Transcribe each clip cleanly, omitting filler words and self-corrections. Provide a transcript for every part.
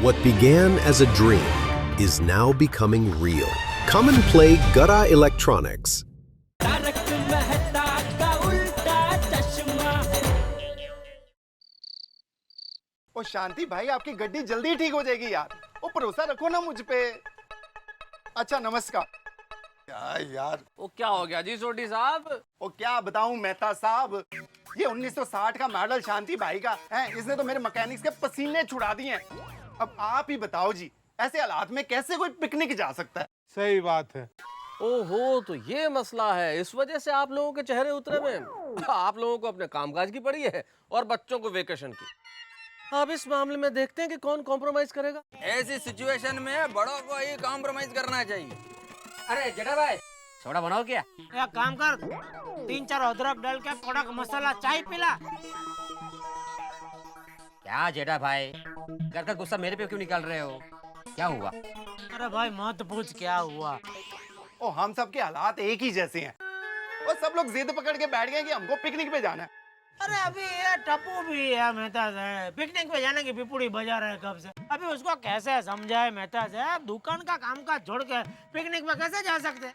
What began as a dream is now becoming real. Come and play Gada Electronics. ओ शांति भाई, आपकी गड्डी जल्दी ठीक हो जाएगी यार। ओ भरोसा रखो ना मुझ पे। अच्छा नमस्कार। यार वो क्या हो गया जी सोटी साहब? ओ क्या बताऊं मेहता साहब, ये 1960 का मॉडल शांति भाई का है। इसने तो मेरे मैकेनिक्स के पसीने छुड़ा दिए हैं। अब आप ही बताओ जी, ऐसे हालात में कैसे कोई पिकनिक जा सकता है? सही बात है। ओहो, तो ये मसला है, इस वजह से आप लोगों के चेहरे उतरे में। आप लोगों को अपने कामकाज की पड़ी है और बच्चों को वेकेशन की। अब इस मामले में देखते हैं कि कौन कॉम्प्रोमाइज करेगा। ऐसी सिचुएशन में बड़ों को ही कॉम्प्रोमाइज करना चाहिए। अरे जेठा भाई, सोडा बनाओ क्या? एक काम कर, 3-4 अदरक डाल के कड़क मसाला चाय पिला। क्या जेठा भाई, घर का गुस्सा मेरे पे क्यों निकाल रहे हो? क्या हुआ? अरे भाई मत पूछ क्या हुआ। ओ हम सब के हालात एक ही जैसे हैं। और सब लोग जिद पकड़ के बैठ गए कि हमको पिकनिक पे जाना है। अरे अभी ये टप्पू भी है मेहता साहब, पिकनिक पे जाने की पिपुड़ी बजा रहे हैं कब से। अभी उसको कैसे समझाए मेहता साहब, दुकान का काम का छोड़ के पिकनिक पे कैसे जा सकते?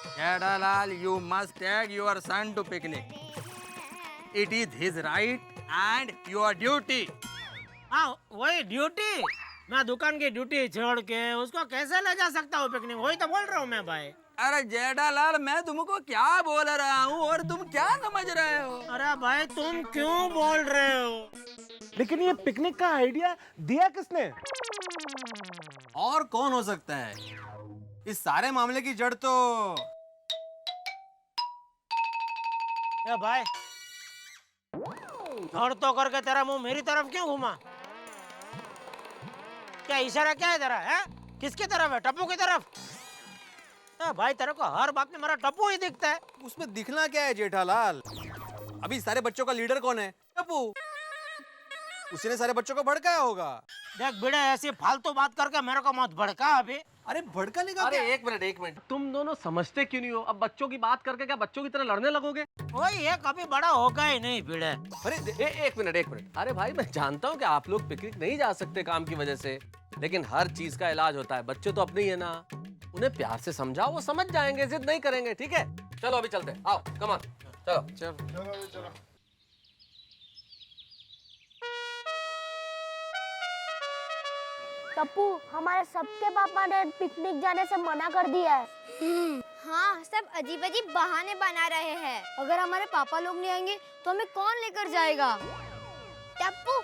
Jethalal, you must take your son to picnic. It is his right and your duty. हाँ वही ड्यूटी, मैं दुकान की ड्यूटी छोड़ के उसको कैसे ले जा सकता हूँ पिकनिक? वही तो बोल रहा हूँ मैं भाई। अरे जेठालाल, मैं तुमको क्या बोल रहा हूँ और तुम क्या समझ रहे हो? अरे भाई तुम क्यों बोल रहे हो? लेकिन ये पिकनिक का आइडिया दिया किसने? और कौन हो सकता है? इस सारे मामले की जड़ तो ए भाई, और तो करके तेरा मुंह मेरी तरफ क्यों घुमा? क्या इशारा क्या है तेरा? है किसकी तरफ है? टप्पू की तरफ? भाई तेरे को हर बात में मेरा टप्पू ही दिखता है। उसमें दिखना क्या है जेठालाल? अभी सारे बच्चों का लीडर कौन है? टप्पू। उसी ने सारे बच्चों को भड़काया होगा। देख बिड़े, ऐसी फालतू बात करके मेरे को मत भड़का अभी। अरे भड़काने का अरे क्या? एक मिनट, तुम दोनों समझते क्यों नहीं हो? अब बच्चों की बात करके क्या बच्चों की तरह लड़ने लगोगे? वही ये कभी बड़ा होगा ही नहीं बिड़े। अरे एक मिनट। अरे भाई, मैं जानता हूँ कि आप लोग पिकनिक नहीं जा सकते काम की वजह से, लेकिन हर चीज का इलाज होता है। बच्चे तो अपने ही है ना, उन्हें प्यार से समझाओ, वो समझ जाएंगे, जिद नहीं करेंगे। ठीक है, चलो अभी चलते हैं। आओ कम ऑन, चलो। टप्पू, हमारे सबके पापा ने पिकनिक जाने से मना कर दिया है। हाँ, सब अजीब अजीब बहाने बना रहे हैं। अगर हमारे पापा लोग नहीं आएंगे तो हमें कौन लेकर जाएगा? टप्पू,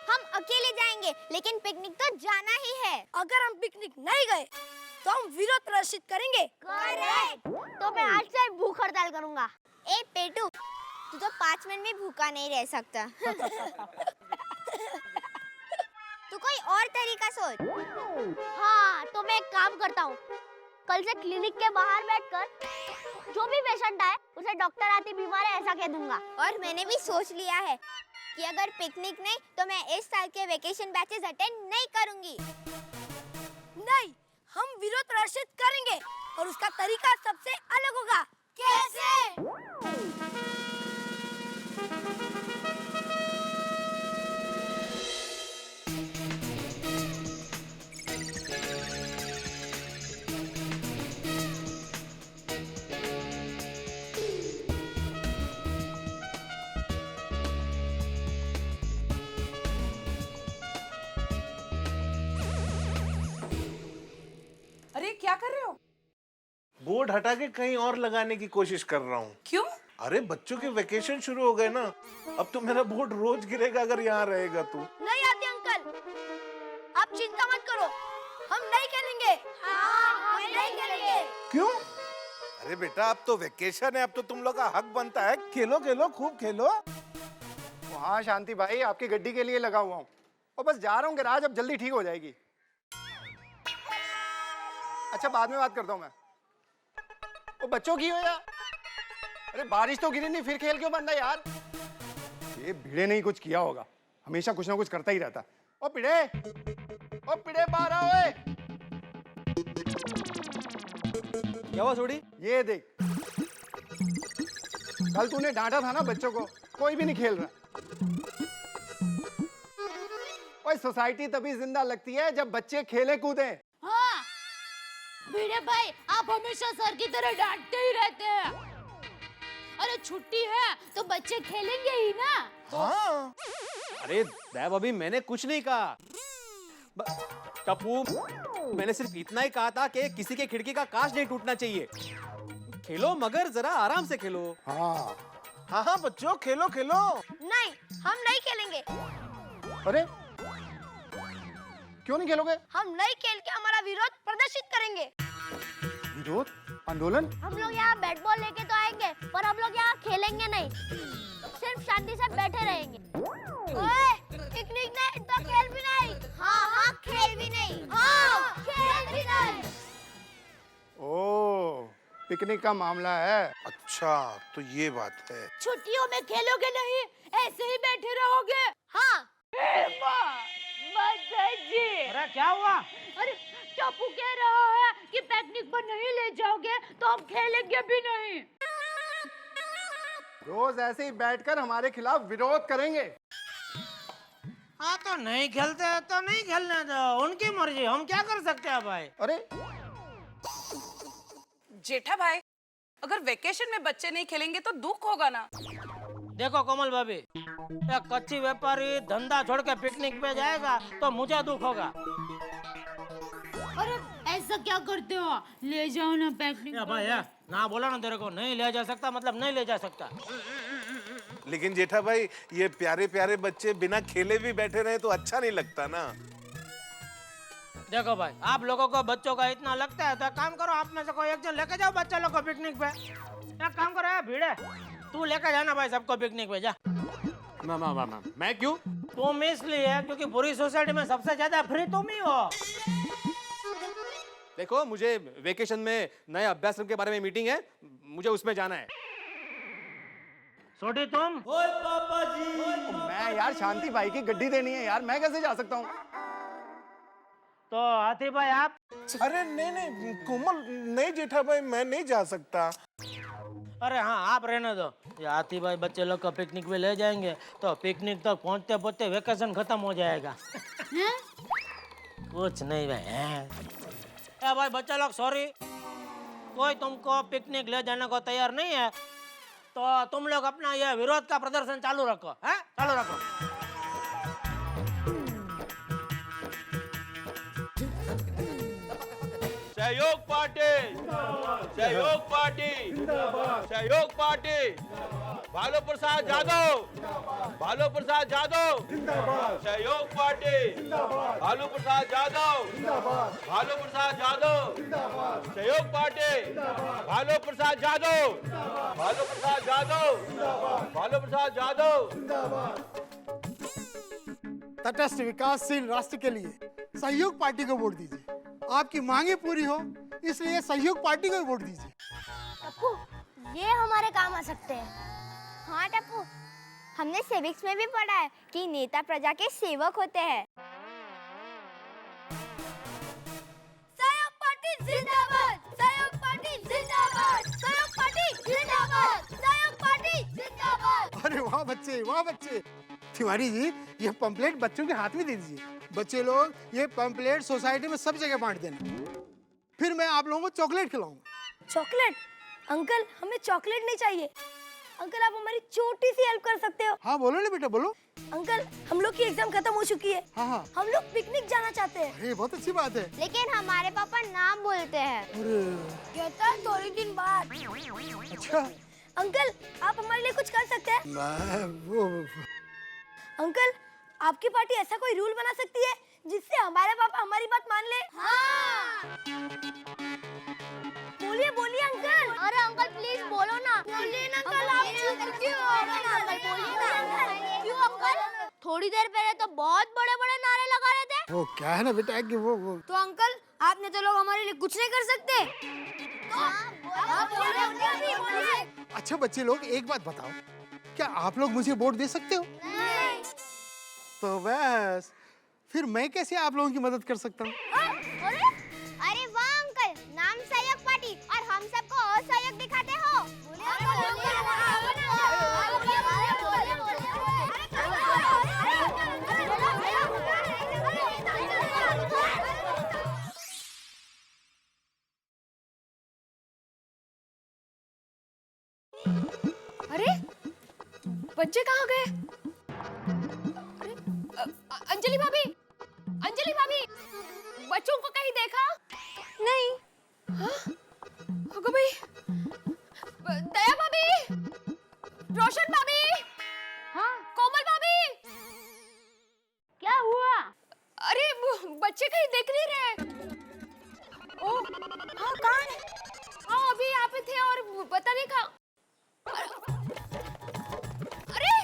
हम अकेले जाएंगे, लेकिन पिकनिक तो जाना ही है। अगर हम पिकनिक नहीं गए तो हम विरोध प्रदर्शित करेंगे। करेक्ट। तो मैं आज से भूख हड़ताल करूंगा। ए पेटू, तू तो 5 मिनट भी भूखा नहीं रह सकता। तू कोई और तरीका सोच। हाँ, तो मैं एक काम करता हूँ, कल से क्लिनिक के बाहर बैठकर जो भी पेशेंट आए उसे डॉक्टर आती बीमार है ऐसा कह दूंगा। और मैंने भी सोच लिया है कि अगर पिकनिक नहीं तो मैं इस साल के वेकेशन बैचेस अटेंड नहीं करूंगी। नहीं, हम विरोध प्रदर्शित करेंगे और उसका तरीका सबसे अलग होगा। कैसे? अरे क्या कर रहे हो? बोर्ड हटा के कहीं और लगाने की कोशिश कर रहा हूँ। क्यों? अरे बच्चों के वेकेशन शुरू हो गए ना, अब तो मेरा बोर्ड रोज गिरेगा अगर यहाँ रहेगा तो। नहीं आते अंकल, आप चिंता मत करो, हम नहीं खेलेंगे। हाँ, हम नहीं खेलेंगे। क्यों? अरे बेटा, अब तो वेकेशन है, अब तो तुम लोग का हक बनता है। खेलो खेलो, खूब खेलो। हाँ शांति भाई, आपकी गड्डी के लिए लगा हुआ हूँ और बस जा रहा हूँ गैराज, अब जल्दी ठीक हो जाएगी। अच्छा बाद में बात करता हूँ मैं। वो बच्चों की हो यार। अरे बारिश तो गिरी नहीं, फिर खेल क्यों बंद है यार? ये भिड़े नहीं कुछ किया होगा, हमेशा कुछ ना कुछ करता ही रहता। ओ पिड़े बाहर आओ। ओए क्या हुआ सोडी? ये देख, कल तूने डांटा था ना बच्चों को, कोई भी नहीं खेल रहा। ओए सोसाइटी तभी जिंदा लगती है जब बच्चे खेले कूदे। हाँ भिड़े भाई, आप हमेशा सर की तरह डांटते ही रहते हैं। अरे छुट्टी है तो बच्चे खेलेंगे ही ना। हाँ अरे दैव, अभी मैंने कुछ नहीं कहा। टप्पू, मैंने सिर्फ इतना ही कहा था कि किसी के खिड़की का कांच नहीं टूटना चाहिए। खेलो मगर जरा आराम से खेलो। हाँ हाँ हाँ बच्चों, खेलो खेलो। नहीं, हम नहीं खेलेंगे। अरे क्यों नहीं खेलोगे? हम नहीं खेल के हमारा विरोध प्रदर्शित करेंगे। विरोध? आंदोलन? हम लोग यहाँ बैट बॉल लेके तो आएंगे, पर हम लोग यहाँ खेलेंगे नहीं, सिर्फ शांति से बैठे रहेंगे। ओए, पिकनिक नहीं तो खेल भी नहीं। हाँ हाँ खेल भी नहीं। हाँ खेल भी नहीं। ओ, पिकनिक का मामला है। अच्छा तो ये बात है। छुट्टियों में खेलोगे नहीं, ऐसे ही बैठे रहोगे? हाँ। अरे क्या हुआ? अरे टप्पू कह रहा है कि पिकनिक पर नहीं ले जाओगे तो हम खेलेंगे भी नहीं। रोज ऐसे ही बैठकर हमारे खिलाफ विरोध करेंगे। हाँ तो नहीं खेलते हैं तो नहीं खेलने दो, उनकी मर्जी, हम क्या कर सकते हैं भाई। अरे जेठा भाई, अगर वेकेशन में बच्चे नहीं खेलेंगे तो दुख होगा ना। देखो कोमल भाभी, एक कच्ची व्यापारी धंधा छोड़ के पिकनिक पे जाएगा तो मुझे दुख होगा। अरे ऐसा क्या करते हो, ले जाओ ना पिकनिक या भाई या, ना बोला ना तेरे को, नहीं ले जा सकता मतलब नहीं ले जा सकता। लेकिन जेठा भाई, ये प्यारे प्यारे बच्चे बिना खेले भी बैठे रहे तो अच्छा नहीं लगता ना। देखो भाई, आप लोगों को बच्चों का इतना लगता है तो एक काम करो, आप में से कोई एक जन लेके जाओ बच्चा लोग को पिकनिक पे। एक काम करो यार भीड़े, तू लेके जाना भाई सबको पिकनिक पे, जा। मैं क्यों? तुम इसलिए क्योंकि पूरी सोसाइटी में सबसे ज्यादा फ्री तुम ही हो। देखो, मुझे वेकेशन में नए अभ्यासक्रम के बारे में मीटिंग है, मुझे उसमें जाना है। छोटी तुम? ओए पापा जी। मैं यार शांति भाई की गड्डी देनी है यार, मैं कैसे जा सकता हूँ? तो हाथी भाई आप? अरे नहीं नहीं कोमल, नहीं जेठा भाई, मैं नहीं जा सकता। अरे हाँ, आप रहने दो। ये हाथी भाई बच्चे लोग को पिकनिक पे ले जाएंगे तो पिकनिक तक पहुँचते पहुँचते वेकेशन खत्म हो जाएगा। कुछ नहीं भाई। ए भाई बच्चे लोग, सॉरी, कोई तुमको पिकनिक ले जाने को तैयार नहीं है तो तुम लोग अपना ये विरोध का प्रदर्शन चालू रखो, हैं? चालू रखो। सहयोग पार्टी, सहयोग पार्टी, सहयोग पार्टी, भालू प्रसाद यादव, भालू प्रसाद यादव, सहयोग पार्टी, भालू प्रसाद यादव, भालू प्रसाद यादव, सहयोग पार्टी, भालू प्रसाद यादव, भालू प्रसाद यादव, भालू प्रसाद यादव। तटस्थ विकासशील राष्ट्र के लिए सहयोग पार्टी को वोट दीजिए। आपकी मांगे पूरी हो इसलिए सहयोग पार्टी को वोट दीजिए। टप्पू, ये हमारे काम आ सकते हैं। हाँ टप्पू, हमने सिविक्स में भी पढ़ा है कि नेता प्रजा के सेवक होते हैं। सहयोग पार्टी जिंदाबाद, सहयोग पार्टी जिंदाबाद, सहयोग पार्टी जिंदाबाद, सहयोग पार्टी जिंदाबाद। अरे वाह बच्चे, वाह बच्चे। तिवारी जी, ये पंपलेट बच्चों के हाथ में दे दीजिए। बच्चे लोग ये पंपलेट सोसाइटी में सब जगह बांट देना, फिर मैं आप लोगों को चॉकलेट खिलाऊंगा। चॉकलेट? अंकल, हमें चॉकलेट नहीं चाहिए। अंकल, आप हमारी छोटी सी हेल्प कर सकते हो? हाँ बोलो ना बेटा, बोलो। अंकल, हम लोग की एग्जाम खत्म हो चुकी है। हाँ हाँ। हम लोग पिकनिक जाना चाहते हैं। अरे बहुत अच्छी बात है। लेकिन हमारे पापा नाम बोलते हैं। अरे कहता है थोड़ी दिन बाद। अच्छा। अंकल, आप हमारे लिए कुछ कर सकते हैं? वो अंकल, आपकी पार्टी ऐसा कोई रूल बना सकती है जिससे हमारे पापा हमारी बात मान ले? हाँ। बोलिए बोलिए अंकल। अरे अंकल प्लीज बोलो ना। बोलिए ना अंकल, आप चुप क्यों हो? अंकल बोलिए ना। क्यों अंकल? थोड़ी देर पहले तो बहुत बड़े बड़े नारे लगा रहे थे। वो क्या है ना बेटा कि वो तो अंकल, आपने तो लोग हमारे लिए कुछ नहीं कर सकते। बोलिए। अच्छा बच्चे लोग, एक बात बताओ, क्या आप लोग मुझे वोट दे सकते हो? नहीं। तो बस फिर मैं कैसे आप लोगों की मदद कर सकता हूँ? अरे वाह अंकल, नाम सहयोग पार्टी और हम सबको असहयोग दिखाते हो। अरे बच्चे कहाँ गए? अरे, अंजलि भाभी, अंजलि भाभी, बच्चों को कहीं देखा? नहीं। हाँ? अगो भाई, दया भाभी, रोशन भाभी, हाँ, कोमल भाभी, क्या हुआ? अरे बच्चे कहीं दिख नहीं रहे। ओ, हाँ कहाँ है? हाँ अभी यहाँ पे थे और पता नहीं कहाँ। अरे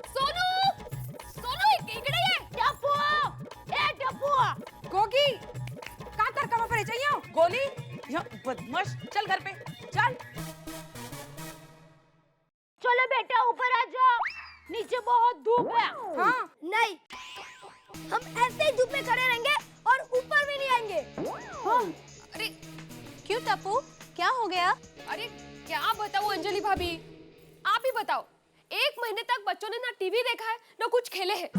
सोनू, सोनू इकडे ये। टप्पू, ए टप्पू, गोगी का कर कमा पड़े चाहिए गोली यहाँ बदमाश चल घर पे चल। चलो बेटा ऊपर आ जाओ, नीचे बहुत धूप है। हाँ नहीं, हम ऐसे ही धूप में खड़े रहेंगे और ऊपर भी नहीं आएंगे। हाँ। अरे क्यों टप्पू, क्या हो गया? अरे क्या बताऊं अंजलि भाभी, आप ही बताओ। 1 महीने तक बच्चों ने ना टीवी देखा है ना कुछ खेले हैं।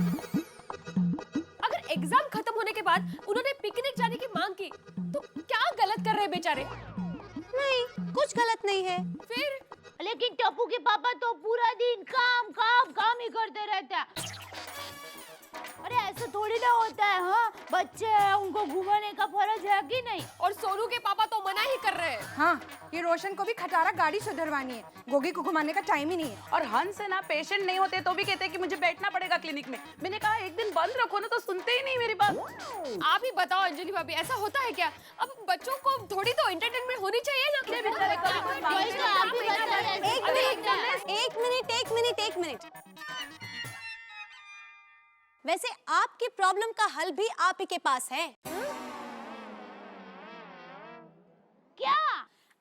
अगर एग्जाम खत्म होने के बाद उन्होंने पिकनिक जाने की मांग की तो क्या गलत कर रहे हैं बेचारे? नहीं, कुछ गलत नहीं है। फिर लेकिन टप्पू के पापा तो पूरा दिन काम काम काम ही करते रहते हैं। अरे ऐसा थोड़ी ना होता है। हाँ बच्चे हैं, उनको घुमाने का फर्ज है कि नहीं? और सोनू के पापा तो मना ही कर रहे हैं। हाँ ये रोशन को भी खटारा गाड़ी सुधरवानी है, गोगी को घुमाने का टाइम ही नहीं है। और हंस है ना, पेशेंट नहीं होते तो भी कहते हैं कि मुझे बैठना पड़ेगा क्लिनिक में। मैंने कहा एक दिन बंद रखो ना, तो सुनते ही नहीं मेरी बात। आप ही बताओ अंजलि भाभी, ऐसा होता है क्या? अब बच्चों को थोड़ी तो एंटरटेनमेंट होनी चाहिए ना। एक मिनट। वैसे आपकी प्रॉब्लम का हल भी आप ही के पास है। क्या?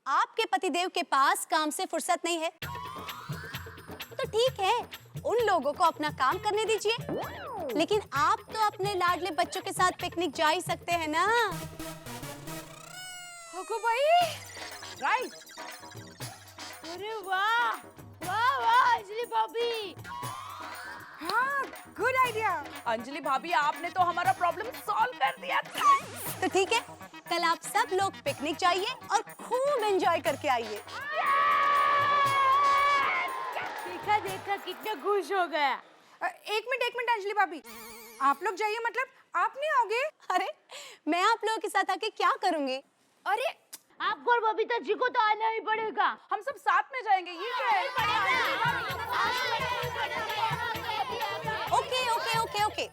आपके पतिदेव के पास काम से फुर्सत नहीं है तो ठीक है, उन लोगों को अपना काम करने दीजिए। लेकिन आप तो अपने लाडले बच्चों के साथ पिकनिक जा ही सकते हैं ना। होको भाई, राइट। अरे वाह वाह वाह अंजलि भाभी। हाँ गुड आइडिया अंजलि भाभी, आपने तो हमारा प्रॉब्लम सॉल्व कर दिया। तो ठीक है, कल आप सब लोग पिकनिक जाइए और खूब एंजॉय करके आइए। देखा देखा कितना खुश हो गया। एक मिनट अंजलि भाभी, आप लोग जाइए मतलब आप नहीं आओगे? अरे मैं आप लोगों के साथ आके क्या करूंगी? अरे आपको और बबीता जी को तो आना ही पड़ेगा। हम सब साथ में जाएंगे। ये क्या है? ओके।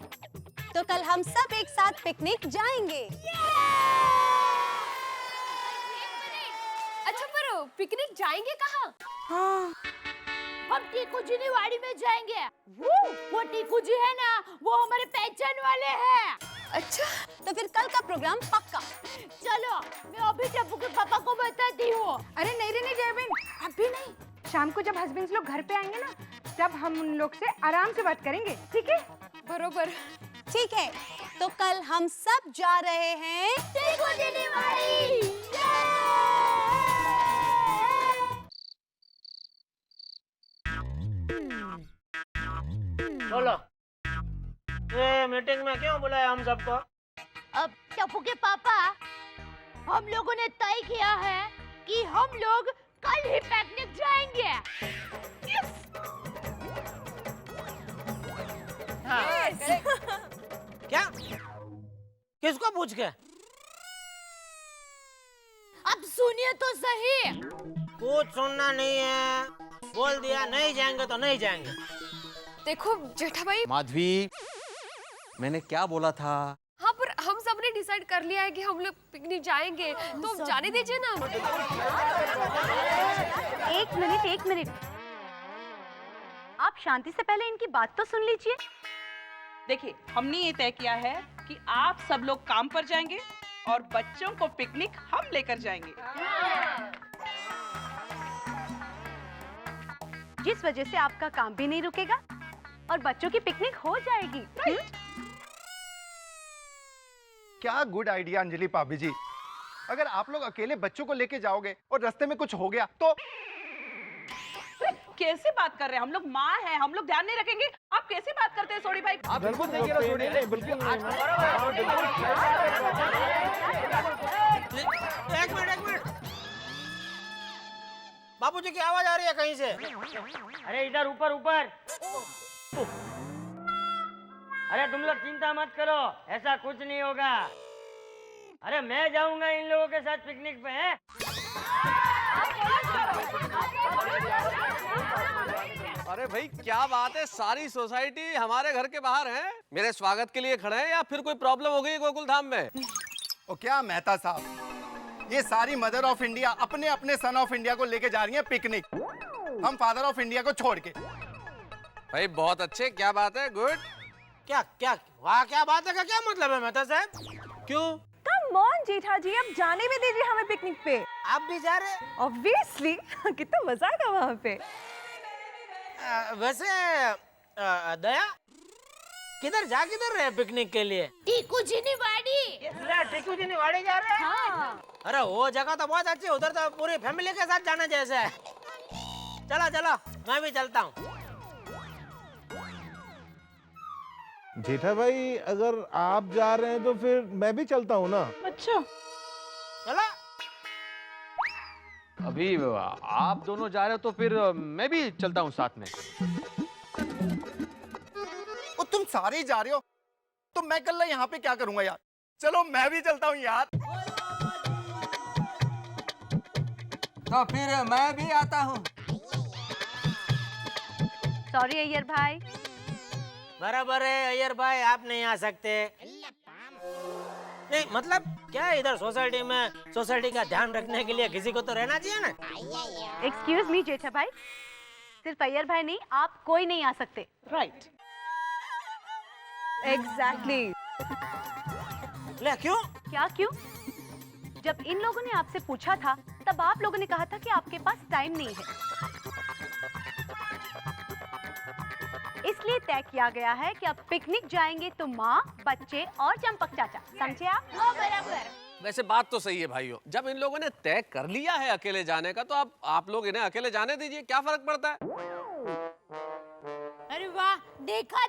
तो कल हम सब एक साथ पिकनिक जाएंगे। अच्छा पर पिकनिक जाएंगे कहाँ? हाँ हम टीकू जी ने वाड़ी में जाएंगे। वो टीकू जी है ना, वो हमारे पहचान वाले हैं। अच्छा, तो फिर कल का प्रोग्राम पक्का। चलो मैं अभी टप्पू के पापा को बताती हूँ। अरे नहीं जयबिन, अभी नहीं। शाम को जब हस्बैंड्स लोग घर पे आएंगे ना, तब हम उन लोग से आराम से बात करेंगे, ठीक है? बरोबर। ठीक है, तो कल हम सब जा रहे हैं टीकू जी ने वाड़ी। बोलो, ये मीटिंग में क्यों बुलाया हम सबको? अब टप्पू के पापा, हम लोगों ने तय किया है कि हम लोग कल ही पिकनिक जाएंगे। क्या? किसको पूछ के? अब सुनिए तो सही। कुछ सुनना नहीं है, बोल दिया नहीं जाएंगे तो नहीं जाएंगे। देखो जेठा भाई, माधवी, मैंने क्या बोला था? हाँ पर हम सब ने डिसाइड कर लिया है कि हम लोग पिकनिक जाएंगे, तो जाने दीजिए ना। एक मिनट, आप शांति से पहले इनकी बात तो सुन लीजिए। देखिए, हमने ये तय किया है कि आप सब लोग काम पर जाएंगे और बच्चों को पिकनिक हम लेकर जाएंगे। जिस वजह से आपका काम भी नहीं रुकेगा और बच्चों की पिकनिक हो जाएगी। क्या गुड आइडिया अंजलि भाभी जी। अगर आप लोग अकेले बच्चों को लेके जाओगे और रास्ते में कुछ हो गया तो? कैसे बात कर रहे हैं? हम लोग माँ हैं, हम लोग ध्यान नहीं रखेंगे। आप कैसे बात करते हैं सोडी भाई? आप बिल्कुल सही कह रहे हो सोडी, बिल्कुल। एक मिनट, बापूजी की आवाज आ रही है कहीं से। अरे इधर ऊपर ऊपर। अरे तुम लोग चिंता मत करो, ऐसा कुछ नहीं होगा। अरे मैं जाऊंगा इन लोगों के साथ पिकनिक पे हैं। अरे भाई क्या बात है, सारी सोसाइटी हमारे घर के बाहर है, मेरे स्वागत के लिए खड़े हैं या फिर कोई प्रॉब्लम हो गई गोकुल धाम में? ओ क्या मेहता साहब, ये सारी मदर ऑफ इंडिया अपने अपने सन ऑफ इंडिया को लेके जा रही है पिकनिक, हम फादर ऑफ इंडिया को छोड़ के। भाई बहुत अच्छे, क्या बात है, गुड। क्या क्या वाह क्या बात है का क्या मतलब है मेहता साहब? क्यों? कम ऑन जेठा जी, अब जाने भी दीजिए हमें पिकनिक पे। आप भी जा रहे? ऑब्वियसली, कितना मजा आएगा वहाँ पे। वैसे दया किधर रहे पिकनिक के लिए? टीकू जी ने वाड़ी। टीकू जी ने वाड़ी जा रहे हैं? हाँ। अरे वो जगह तो बहुत अच्छी है, उधर तो पूरी फैमिली के साथ जाना जैसा है। चलो चलो मैं भी चलता हूँ। जेठा भाई अगर आप जा रहे हैं तो फिर मैं भी चलता हूँ ना। अच्छा चलो। अभी आप दोनों जा रहे हो तो फिर मैं भी चलता हूँ साथ में। ओ तुम सारे ही जा रहे हो तो मैं कल यहाँ पे क्या करूंगा यार? चलो मैं भी चलता हूँ यार। तो फिर मैं भी आता हूँ। सॉरी अय्यर भाई। बराबर है अय्यर भाई, आप नहीं आ सकते। नहीं मतलब क्या है, इधर सोसाइटी का ध्यान रखने के लिए किसी को तो रहना चाहिए ना। एक्सक्यूज मी जेठा भाई, सिर्फ अय्यर भाई नहीं, आप कोई नहीं आ सकते। Right exactly. ले क्यों? क्या क्यों? जब इन लोगों ने आपसे पूछा था तब आप लोगों ने कहा था कि आपके पास टाइम नहीं है, इसलिए तय किया गया है कि अब पिकनिक जाएंगे तो माँ, बच्चे और चंपक चाचा, समझे आप? बराबर। वैसे बात तो सही है भाइयों, जब इन लोगों ने तय कर लिया है अकेले जाने का तो अब आप लोग इन्हें अकेले जाने दीजिए, क्या फर्क पड़ता है? अरे वाह, देखा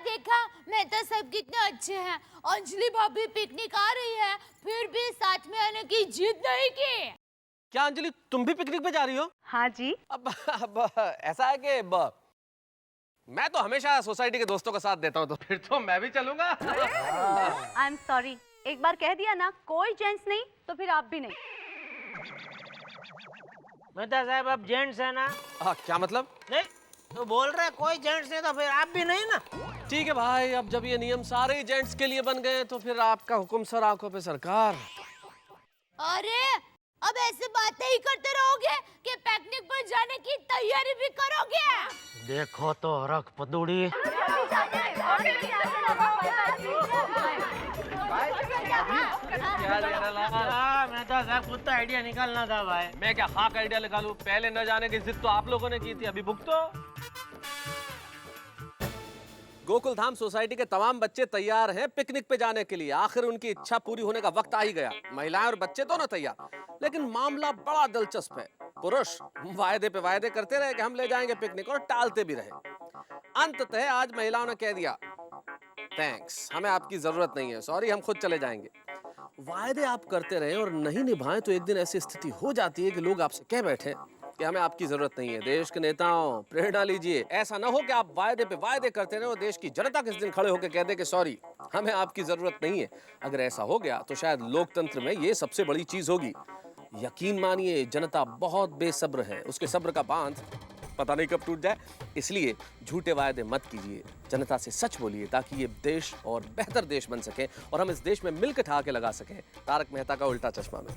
मेहता साहब कितने अच्छे हैं। अंजलि भाभी पिकनिक आ रही है फिर भी साथ में आने की जिद नहीं की। क्या अंजलि तुम भी पिकनिक पे जा रही हो? हाँ जी। अब ऐसा है कि मैं तो हमेशा सोसाइटी के दोस्तों का साथ देता हूँ, तो फिर तो मैं भी चलूंगा। आई एम सॉरी, एक बार कह दिया ना कोई जेंट्स नहीं तो फिर आप भी नहीं। मेहता साहब अब जेंट्स है ना? क्या मतलब? नहीं तो बोल रहे कोई जेंट्स नहीं तो फिर आप भी नहीं ना। ठीक है भाई, अब जब ये नियम सारे जेंट्स के लिए बन गए तो फिर आपका हुक्म सर आंखों पे सरकार। अरे अब ऐसे बातें ही करते रहोगे कि पिकनिक पर जाने की तैयारी भी करोगे? देखो तो रख पदूड़ी। मेहता साहब खुद तो आइडिया निकालना था भाई। मैं क्या खाक आइडिया निकालूं? पहले न जाने की जिद तो आप लोगों ने की थी, अभी भुगतो। गोकुल धाम सोसाइटी के तमाम बच्चे तैयार हैं पिकनिक पे जाने के लिए। आखिर उनकी इच्छा पूरी होने का वक्त आ ही गया। महिलाएं और बच्चे तो ना तैयार, लेकिन मामला बड़ा दिलचस्प है। पुरुष वायदे पे वायदे करते रहे कि हम ले जाएंगे पिकनिक और टालते भी रहे। अंततः आज महिलाओं ने कह दिया थैंक्स, हमें आपकी जरूरत नहीं है, सॉरी, हम खुद चले जाएंगे। वायदे आप करते रहे और नहीं निभाएं तो एक दिन ऐसी स्थिति हो जाती है कि लोग आपसे कह बैठे कि हमें आपकी जरूरत नहीं है। देश के नेताओं प्रेरणा लीजिए, ऐसा ना हो कि आप वायदे पे वायदे करते रहे और देश की जनता किस दिन खड़े होकर कह दे कि सॉरी, हमें आपकी जरूरत नहीं है। अगर ऐसा हो गया तो शायद लोकतंत्र में ये सबसे बड़ी चीज होगी। यकीन मानिए जनता बहुत बेसब्र है, उसके सब्र का बांध पता नहीं कब टूट जाए। इसलिए झूठे वायदे मत कीजिए, जनता से सच बोलिए ताकि ये देश और बेहतर देश बन सके और हम इस देश में मिलकर ठहाके लगा सकें। तारक मेहता का उल्टा चश्मा में।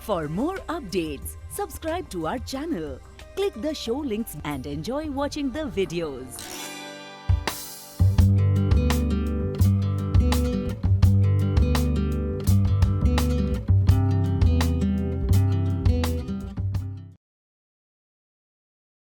For more updates, subscribe to our channel, click the show links and enjoy watching the videos.